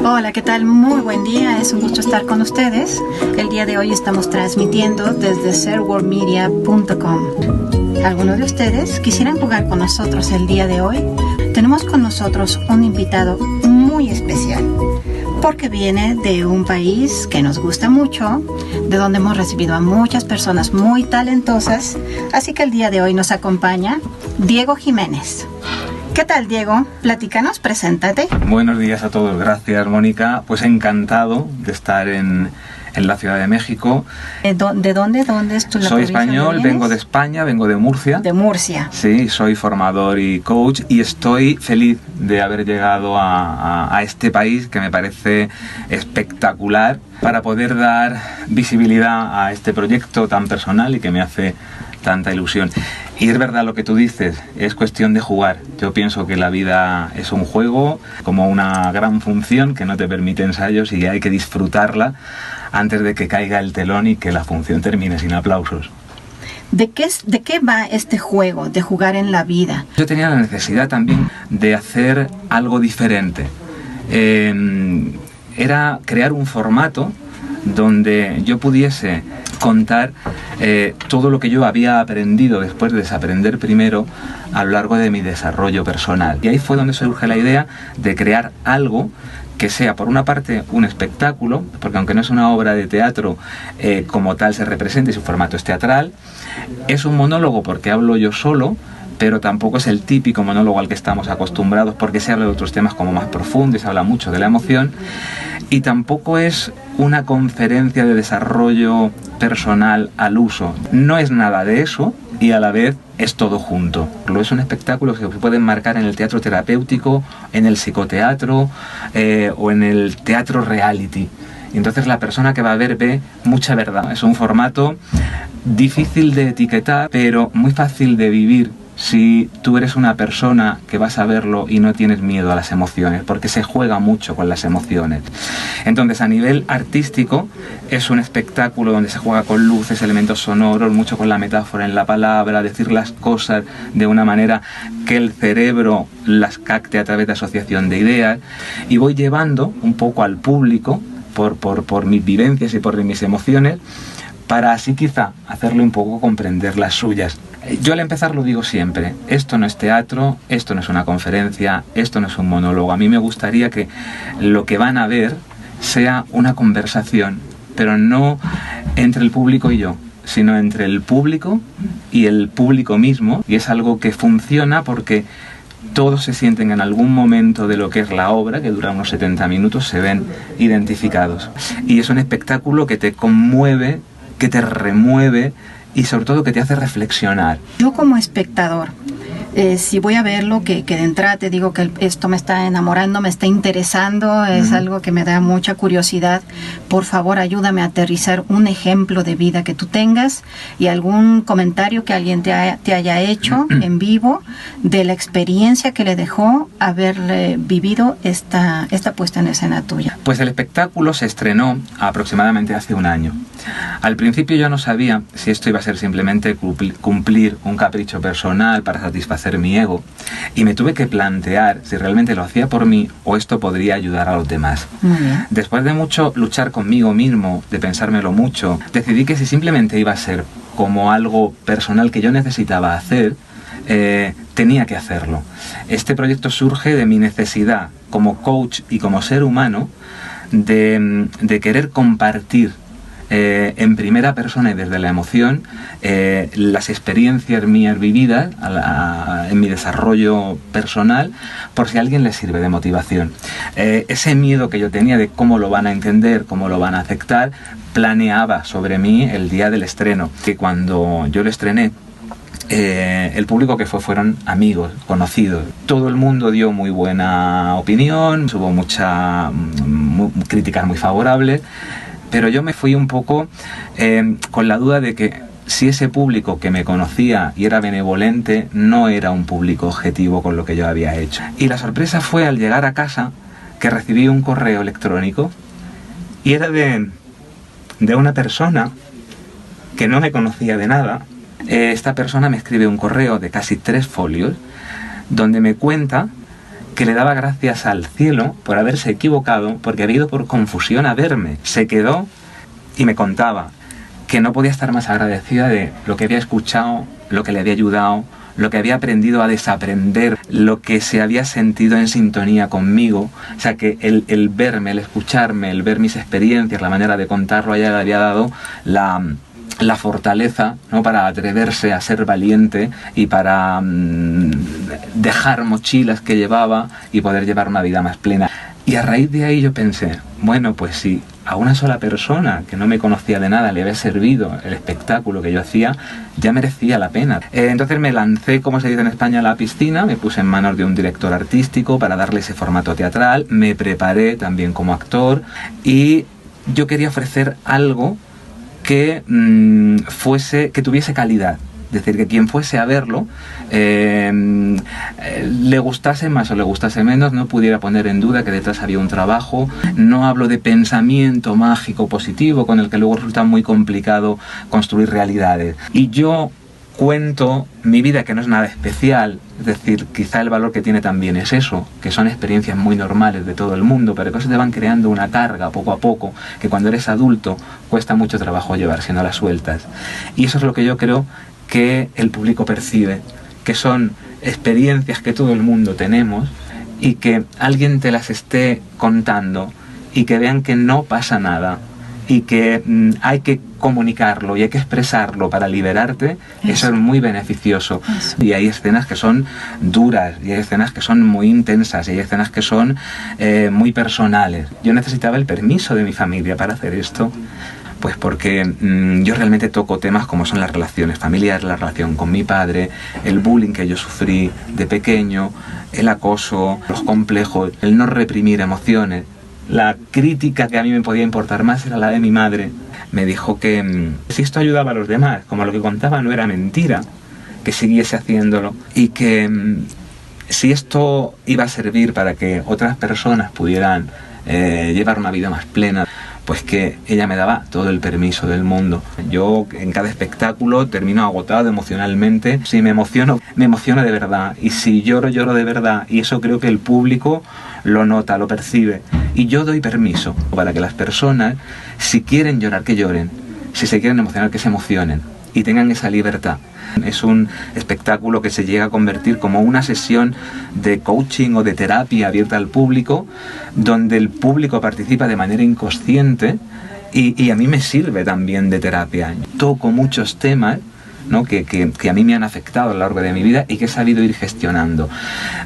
Hola, ¿qué tal? Muy buen día, es un gusto estar con ustedes. El día de hoy estamos transmitiendo desde serworldmedia.com. ¿Algunos de ustedes quisieran jugar con nosotros el día de hoy? Tenemos con nosotros un invitado muy especial, porque viene de un país que nos gusta mucho, de donde hemos recibido a muchas personas muy talentosas, así que el día de hoy nos acompaña Diego Jiménez. ¿Qué tal, Diego? Platícanos, preséntate. Buenos días a todos, gracias, Mónica. Pues encantado de estar en la Ciudad de México. ¿De dónde? ¿Dónde es tu la Soy español, vengo de España, vengo de Murcia. De Murcia. Sí, soy formador y coach y estoy feliz de haber llegado a este país que me parece espectacular para poder dar visibilidad a este proyecto tan personal y que me hace tanta ilusión. Y es verdad lo que tú dices, es cuestión de jugar. Yo pienso que la vida es un juego, como una gran función que no te permite ensayos y hay que disfrutarla antes de que caiga el telón y que la función termine sin aplausos. ¿De qué va este juego, de jugar en la vida? Yo tenía la necesidad también de hacer algo diferente. Era crear un formato donde yo pudiese contar todo lo que yo había aprendido después de desaprender primero a lo largo de mi desarrollo personal. Y ahí fue donde surge la idea de crear algo que sea, por una parte, un espectáculo, porque aunque no es una obra de teatro como tal se representa y su formato es teatral, es un monólogo porque hablo yo solo, pero tampoco es el típico monólogo al que estamos acostumbrados porque se habla de otros temas como más profundos, se habla mucho de la emoción, y tampoco es una conferencia de desarrollo personal al uso. No es nada de eso y a la vez es todo junto. Es un espectáculo que se puede enmarcar en el teatro terapéutico, en el psicoteatro o en el teatro reality. Y entonces la persona que va a ver ve mucha verdad. Es un formato difícil de etiquetar, pero muy fácil de vivir si tú eres una persona que vas a verlo y no tienes miedo a las emociones, porque se juega mucho con las emociones. Entonces, a nivel artístico, es un espectáculo donde se juega con luces, elementos sonoros, mucho con la metáfora en la palabra, decir las cosas de una manera que el cerebro las capte a través de asociación de ideas, y voy llevando un poco al público por mis vivencias y por mis emociones, para así quizá hacerle un poco comprender las suyas. Yo al empezar lo digo siempre, esto no es teatro, esto no es una conferencia, esto no es un monólogo. A mí me gustaría que lo que van a ver sea una conversación, pero no entre el público y yo, sino entre el público y el público mismo, y es algo que funciona porque todos se sienten en algún momento de lo que es la obra, que dura unos 70 minutos, se ven identificados. Y es un espectáculo que te conmueve, que te remueve y sobre todo que te hace reflexionar. Yo como espectador, si voy a verlo, que de entrada te digo que esto me está enamorando, me está interesando, es algo que me da mucha curiosidad. Por favor, ayúdame a aterrizar un ejemplo de vida que tú tengas y algún comentario que alguien te haya hecho en vivo de la experiencia que le dejó haber vivido esta puesta en escena tuya. Pues el espectáculo se estrenó aproximadamente hace un año. Al principio yo no sabía si esto iba a ser simplemente cumplir un capricho personal para satisfacer mi ego, y me tuve que plantear si realmente lo hacía por mí o esto podría ayudar a los demás. Después de mucho luchar conmigo mismo, de pensármelo mucho, decidí que si simplemente iba a ser como algo personal que yo necesitaba hacer, tenía que hacerlo. Este proyecto surge de mi necesidad como coach y como ser humano de querer compartir en primera persona y desde la emoción las experiencias mías vividas en mi desarrollo personal, por si a alguien le sirve de motivación. Ese miedo que yo tenía de cómo lo van a entender, cómo lo van a aceptar, planeaba sobre mí el día del estreno, que cuando yo lo estrené, el público que fueron amigos, conocidos. Todo el mundo dio muy buena opinión, hubo muchas críticas muy favorables, pero yo me fui un poco con la duda de que si ese público que me conocía y era benevolente no era un público objetivo con lo que yo había hecho. Y la sorpresa fue al llegar a casa que recibí un correo electrónico y era de una persona que no me conocía de nada. Esta persona me escribe un correo de casi 3 folios donde me cuenta que le daba gracias al cielo por haberse equivocado, porque había ido por confusión a verme. Se quedó y me contaba que no podía estar más agradecida de lo que había escuchado, lo que le había ayudado, lo que había aprendido a desaprender, lo que se había sentido en sintonía conmigo. O sea, que el verme, el escucharme, el ver mis experiencias, la manera de contarlo, a ella le había dado la fortaleza, ¿no?, para atreverse a ser valiente y para dejar mochilas que llevaba y poder llevar una vida más plena. Y a raíz de ahí yo pensé, bueno, pues si a una sola persona que no me conocía de nada le había servido el espectáculo que yo hacía, ya merecía la pena. Entonces me lancé, como se dice en España, a la piscina, me puse en manos de un director artístico para darle ese formato teatral, me preparé también como actor y yo quería ofrecer algo que tuviese calidad. Es decir, que quien fuese a verlo, le gustase más o le gustase menos, no pudiera poner en duda que detrás había un trabajo. No hablo de pensamiento mágico positivo, con el que luego resulta muy complicado construir realidades. Y yo cuento mi vida, que no es nada especial, es decir, quizá el valor que tiene también es eso, que son experiencias muy normales de todo el mundo, pero que se te van creando una carga poco a poco, que cuando eres adulto cuesta mucho trabajo llevar si no las sueltas. Y eso es lo que yo creo que el público percibe, que son experiencias que todo el mundo tenemos y que alguien te las esté contando y que vean que no pasa nada y que hay que comunicarlo y hay que expresarlo para liberarte. Eso es muy beneficioso. Y hay escenas que son duras, y hay escenas que son muy intensas, y hay escenas que son muy personales. Yo necesitaba el permiso de mi familia para hacer esto, pues porque yo realmente toco temas como son las relaciones familiares, la relación con mi padre, el bullying que yo sufrí de pequeño, el acoso, los complejos, el no reprimir emociones. La crítica que a mí me podía importar más era la de mi madre. Me dijo que si esto ayudaba a los demás, como lo que contaba no era mentira, que siguiese haciéndolo, y que si esto iba a servir para que otras personas pudieran llevar una vida más plena, pues que ella me daba todo el permiso del mundo. Yo en cada espectáculo termino agotado emocionalmente. Si me emociono de verdad. Y si lloro de verdad. Y eso creo que el público lo nota, lo percibe. Y yo doy permiso para que las personas, si quieren llorar, que lloren. Si se quieren emocionar, que se emocionen. Y tengan esa libertad. Es un espectáculo que se llega a convertir como una sesión de coaching o de terapia abierta al público, donde el público participa de manera inconsciente y a mí me sirve también de terapia. Toco muchos temas, ¿no?, que a mí me han afectado a lo largo de mi vida y que he sabido ir gestionando.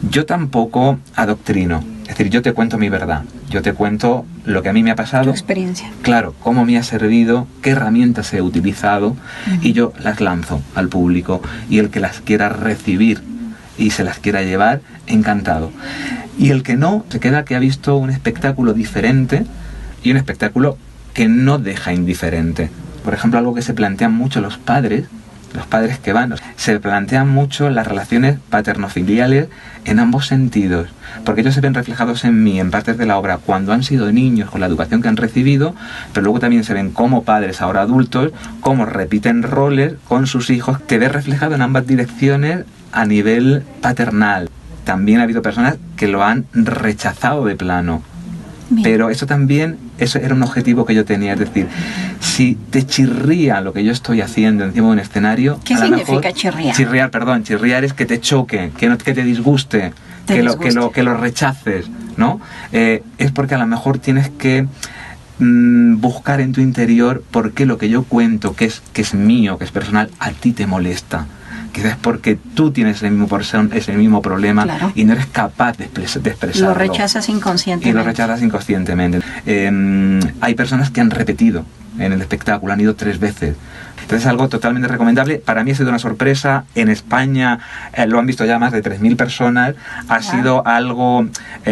Yo tampoco adoctrino, es decir, yo te cuento mi verdad, yo te cuento lo que a mí me ha pasado. Tu experiencia. Claro, cómo me ha servido, qué herramientas he utilizado, y yo las lanzo al público, y el que las quiera recibir y se las quiera llevar, encantado. Y el que no, se queda que ha visto un espectáculo diferente y un espectáculo que no deja indiferente. Por ejemplo, algo que se plantean mucho los padres que van, se plantean mucho las relaciones paternofiliales en ambos sentidos, porque ellos se ven reflejados en mí, en partes de la obra, cuando han sido niños, con la educación que han recibido, pero luego también se ven como padres, ahora adultos, cómo repiten roles con sus hijos. Te ves reflejado en ambas direcciones a nivel paternal. También ha habido personas que lo han rechazado de plano. Bien. Pero eso era un objetivo que yo tenía, es decir, si te chirría lo que yo estoy haciendo encima de un escenario... ¿Qué significa chirriar? Chirriar es que te choque, que te disguste, que lo rechaces, ¿no? Es porque a lo mejor tienes que buscar en tu interior por qué lo que yo cuento, que es mío, que es personal, a ti te molesta. Quizás porque tú tienes ese mismo problema, claro, y no eres capaz de expresarlo. Lo rechazas inconscientemente. Hay personas que han repetido en el espectáculo, han ido 3 veces. Entonces es algo totalmente recomendable. Para mí ha sido una sorpresa. En España lo han visto ya más de 3.000 personas. Ha sido algo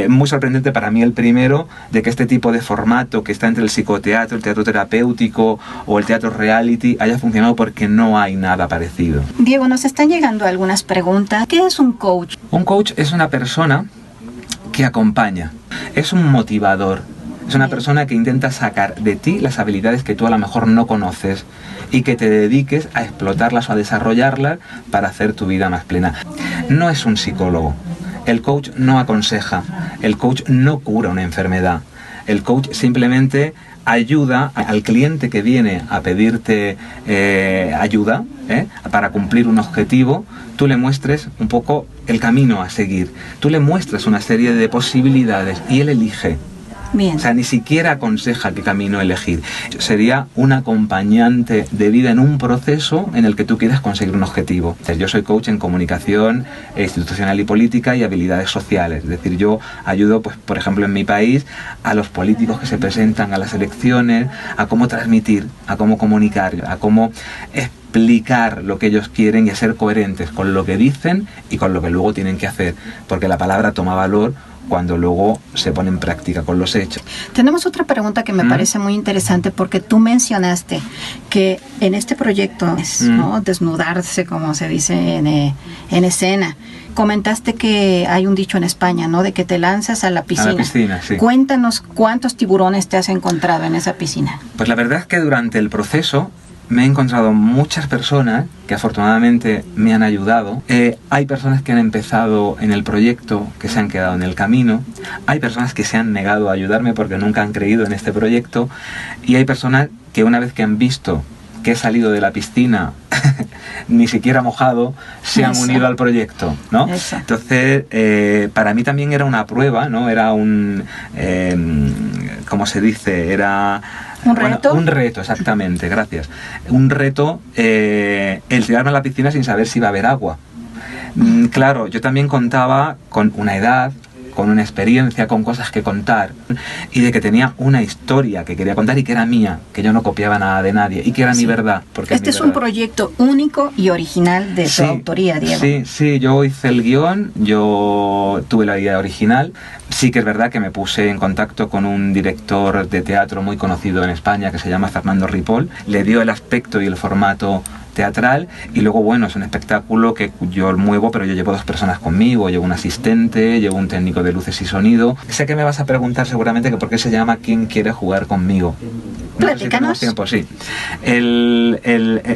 muy sorprendente para mí el primero, de que este tipo de formato que está entre el psicoteatro, el teatro terapéutico o el teatro reality haya funcionado, porque no hay nada parecido. Diego, nos están llegando algunas preguntas. ¿Qué es un coach? Un coach es una persona que acompaña, es un motivador. Es una persona que intenta sacar de ti las habilidades que tú a lo mejor no conoces y que te dediques a explotarlas o a desarrollarlas para hacer tu vida más plena. No es un psicólogo. El coach no aconseja, el coach no cura una enfermedad. El coach simplemente ayuda al cliente que viene a pedirte ayuda para cumplir un objetivo. Tú le muestres un poco el camino a seguir. Tú le muestras una serie de posibilidades y él elige. Bien. O sea, ni siquiera aconseja qué camino elegir. Sería un acompañante de vida en un proceso en el que tú quieres conseguir un objetivo. Yo soy coach en comunicación institucional y política y habilidades sociales. Es decir, yo ayudo, pues, por ejemplo, en mi país, a los políticos que se presentan a las elecciones, a cómo transmitir, a cómo comunicar, a cómo explicar lo que ellos quieren y a ser coherentes con lo que dicen y con lo que luego tienen que hacer. Porque la palabra toma valor cuando luego se pone en práctica con los hechos. Tenemos otra pregunta que me parece muy interesante, porque tú mencionaste que en este proyecto, ¿no?, desnudarse, como se dice en escena. Comentaste que hay un dicho en España, ¿no?, de que te lanzas a la piscina. A la piscina, sí. Cuéntanos cuántos tiburones te has encontrado en esa piscina. Pues la verdad es que durante el proceso me he encontrado muchas personas que afortunadamente me han ayudado. Hay personas que han empezado en el proyecto, que se han quedado en el camino. Hay personas que se han negado a ayudarme porque nunca han creído en este proyecto. Y hay personas que una vez que han visto que he salido de la piscina, ni siquiera mojado, se han unido al proyecto, ¿no? Entonces, para mí también era una prueba, ¿no? Era un... ¿cómo se dice? Era... ¿Un reto? Bueno, un reto, exactamente, gracias. Un reto, el tirarme a la piscina sin saber si iba a haber agua. Claro, yo también contaba con una edad, con una experiencia, con cosas que contar, y de que tenía una historia que quería contar y que era mía, que yo no copiaba nada de nadie y que era mi verdad. Porque este es un proyecto único y original de tu autoría, Diego. Sí, yo hice el guión, yo tuve la idea original. Sí que es verdad que me puse en contacto con un director de teatro muy conocido en España que se llama Fernando Ripoll, le dio el aspecto y el formato teatral, y luego, bueno, es un espectáculo que yo muevo, pero yo llevo 2 personas conmigo, llevo un asistente, llevo un técnico de luces y sonido. Sé que me vas a preguntar seguramente que por qué se llama ¿Quién quiere jugar conmigo? Platícanos. No sé si tenemos tiempo,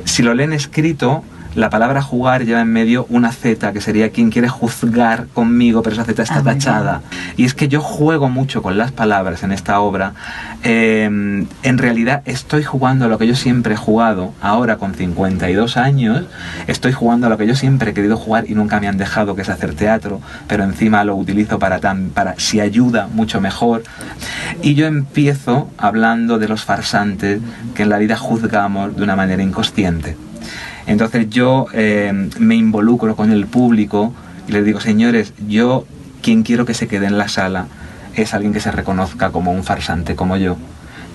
sí. Si lo leen escrito, la palabra jugar lleva en medio una Z, que sería quien quiere juzgar conmigo, pero esa Z está tachada. Y es que yo juego mucho con las palabras en esta obra. En realidad estoy jugando a lo que yo siempre he jugado. Ahora, con 52 años, estoy jugando a lo que yo siempre he querido jugar y nunca me han dejado, que es hacer teatro, pero encima lo utilizo para si ayuda, mucho mejor. Y yo empiezo hablando de los farsantes que en la vida juzgamos de una manera inconsciente. Entonces yo me involucro con el público y les digo: señores, yo quien quiero que se quede en la sala es alguien que se reconozca como un farsante como yo,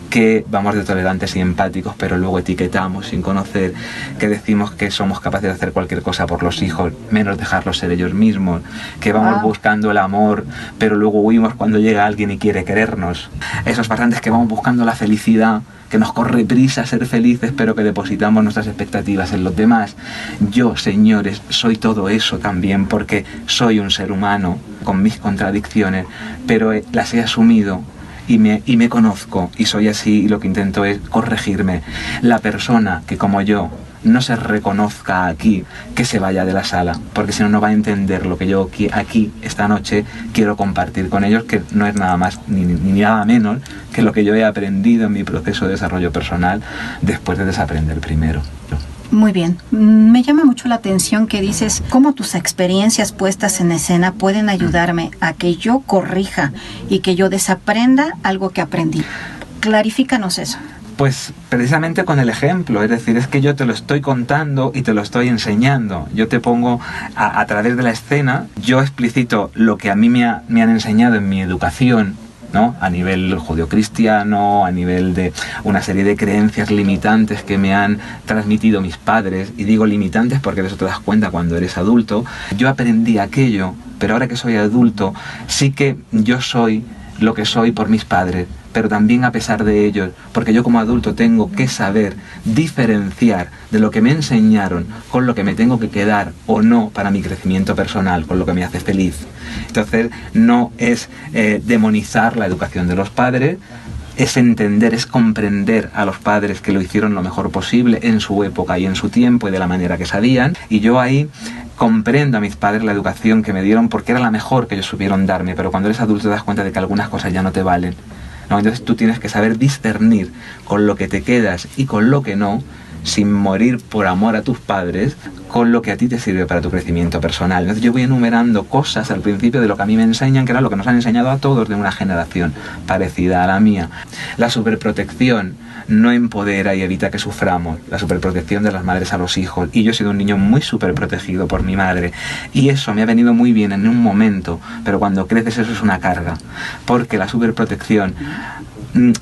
que vamos de tolerantes y empáticos, pero luego etiquetamos sin conocer, que decimos que somos capaces de hacer cualquier cosa por los hijos, menos dejarlos ser ellos mismos, que vamos buscando el amor, pero luego huimos cuando llega alguien y quiere querernos. Esos farsantes que vamos buscando la felicidad, que nos corre prisa a ser felices, pero que depositamos nuestras expectativas en los demás. Yo, señores, soy todo eso también, porque soy un ser humano con mis contradicciones, pero las he asumido y me conozco, y soy así, y lo que intento es corregirme. La persona que, como yo, no se reconozca aquí, que se vaya de la sala, porque si no, no va a entender lo que yo aquí esta noche quiero compartir con ellos, que no es nada más ni nada menos que lo que yo he aprendido en mi proceso de desarrollo personal después de desaprender primero. Muy bien. Me llama mucho la atención que dices cómo tus experiencias puestas en escena pueden ayudarme a que yo corrija y que yo desaprenda algo que aprendí. Clarifícanos eso. Pues precisamente con el ejemplo, es decir, es que yo te lo estoy contando y te lo estoy enseñando. Yo te pongo a través de la escena, yo explicito lo que a mí me han enseñado en mi educación, ¿no? A nivel judeocristiano, a nivel de una serie de creencias limitantes que me han transmitido mis padres, y digo limitantes porque de eso te das cuenta cuando eres adulto. Yo aprendí aquello, pero ahora que soy adulto, sí que yo soy lo que soy por mis padres, pero también a pesar de ellos, porque yo como adulto tengo que saber diferenciar de lo que me enseñaron con lo que me tengo que quedar o no para mi crecimiento personal, con lo que me hace feliz. Entonces no es demonizar la educación de los padres, es entender, es comprender a los padres que lo hicieron lo mejor posible en su época y en su tiempo y de la manera que sabían, y yo ahí comprendo a mis padres la educación que me dieron porque era la mejor que ellos supieron darme, pero cuando eres adulto te das cuenta de que algunas cosas ya no te valen, ¿no? Entonces tú tienes que saber discernir con lo que te quedas y con lo que no, sin morir por amor a tus padres, con lo que a ti te sirve para tu crecimiento personal. Entonces yo voy enumerando cosas al principio de lo que a mí me enseñan, que era lo que nos han enseñado a todos de una generación parecida a la mía. La superprotección no empodera y evita que suframos. La superprotección de las madres a los hijos. Y yo he sido un niño muy superprotegido por mi madre. Y eso me ha venido muy bien en un momento, pero cuando creces eso es una carga. Porque la superprotección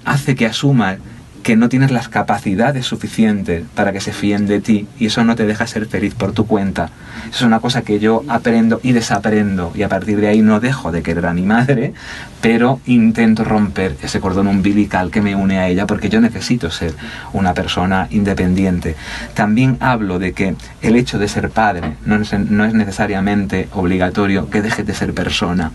hace que asumas que no tienes las capacidades suficientes para que se fíen de ti, y eso no te deja ser feliz por tu cuenta. Eso es una cosa que yo aprendo y desaprendo, y a partir de ahí no dejo de querer a mi madre, pero intento romper ese cordón umbilical que me une a ella, porque yo necesito ser una persona independiente. También hablo de que el hecho de ser padre no es necesariamente obligatorio que dejes de ser persona.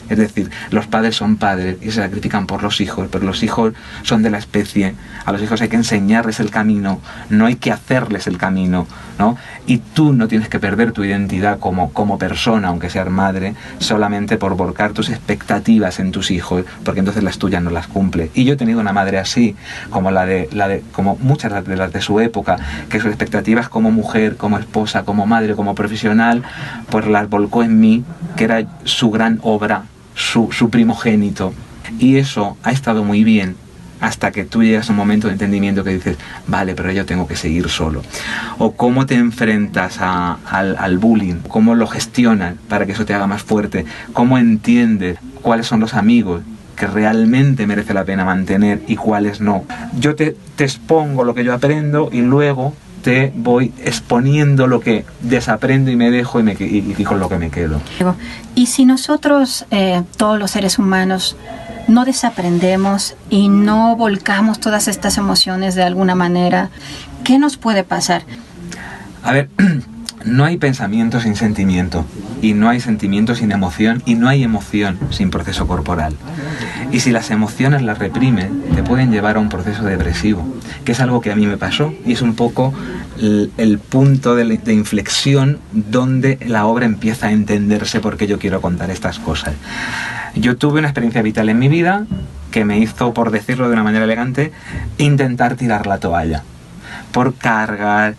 Es decir, los padres son padres y se sacrifican por los hijos, pero los hijos son de la especie. A los hijos hay que enseñarles el camino, no hay que hacerles el camino, ¿no? Y tú no tienes que perder tu identidad como persona, aunque seas madre, solamente por volcar tus expectativas en tus hijos, porque entonces las tuyas no las cumple. Y yo he tenido una madre así, como como muchas de las de su época, que sus expectativas como mujer, como esposa, como madre, como profesional, pues las volcó en mí, que era su gran obra, su primogénito, y eso ha estado muy bien hasta que tú llegas a un momento de entendimiento que dices, vale, pero yo tengo que seguir solo. O cómo te enfrentas al bullying, cómo lo gestionas para que eso te haga más fuerte, cómo entiendes cuáles son los amigos que realmente merece la pena mantener y cuáles no. Yo te expongo lo que yo aprendo y luego te voy exponiendo lo que desaprendo y me dejo y con lo que me quedo. Y si nosotros, todos los seres humanos, no desaprendemos y no volcamos todas estas emociones de alguna manera, ¿qué nos puede pasar? A ver, no hay pensamiento sin sentimiento, y no hay sentimiento sin emoción, y no hay emoción sin proceso corporal. Y si las emociones las reprimen, te pueden llevar a un proceso depresivo, que es algo que a mí me pasó, y es un poco el punto de inflexión donde la obra empieza a entenderse porque yo quiero contar estas cosas. Yo tuve una experiencia vital en mi vida que me hizo, por decirlo de una manera elegante, intentar tirar la toalla. Por cargas,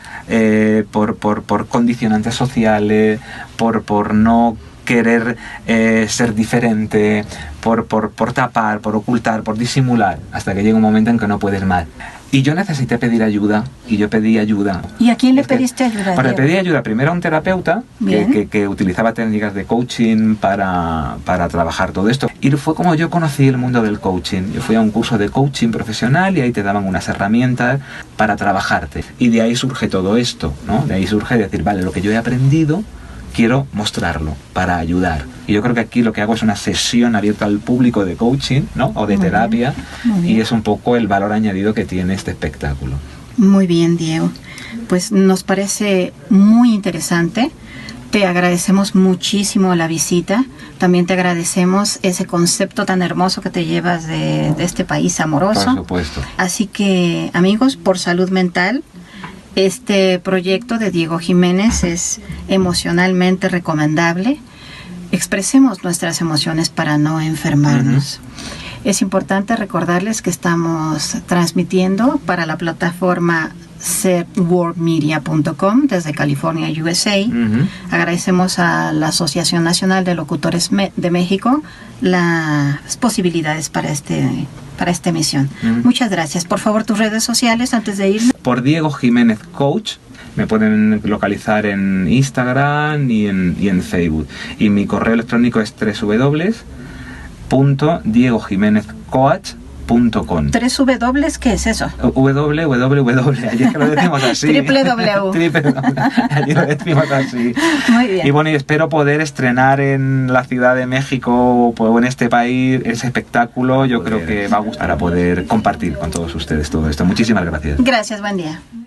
por condicionantes sociales, por no querer ser diferente, por tapar, por ocultar, por disimular, hasta que llega un momento en que no puedes más. Y yo necesité pedir ayuda, y yo pedí ayuda. ¿Y a quién le pediste ayuda? Para pedir ayuda primero a un terapeuta que utilizaba técnicas de coaching para trabajar todo esto. Y fue como yo conocí el mundo del coaching. Yo fui a un curso de coaching profesional y ahí te daban unas herramientas para trabajarte. Y de ahí surge todo esto, ¿no? De ahí surge decir, vale, lo que yo he aprendido, quiero mostrarlo para ayudar. Y yo creo que aquí lo que hago es una sesión abierta al público de coaching, ¿no? O de terapia, y es un poco el valor añadido que tiene este espectáculo. Muy bien, Diego. Pues nos parece muy interesante. Te agradecemos muchísimo la visita. También te agradecemos ese concepto tan hermoso que te llevas de este país amoroso. Por supuesto. Así que, amigos, por salud mental, este proyecto de Diego Jiménez es emocionalmente recomendable. Expresemos nuestras emociones para no enfermarnos. Es importante recordarles que estamos transmitiendo para la plataforma serworldmedia.com desde California, USA. Agradecemos a la Asociación Nacional de Locutores de México las posibilidades para esta emisión. Muchas gracias. Por favor, tus redes sociales antes de irnos. Por Diego Jiménez Coach. Me pueden localizar en Instagram y en Facebook. Y mi correo electrónico es www.diegojimenezcoach.com. ¿3W? ¿Qué es eso? www, allí es que lo decimos así. Allí lo decimos así. Muy bien. Y bueno, y espero poder estrenar en la Ciudad de México o en este país ese espectáculo. Yo creo que va a gustar para poder compartir con todos ustedes todo esto. Muchísimas gracias. Gracias, buen día.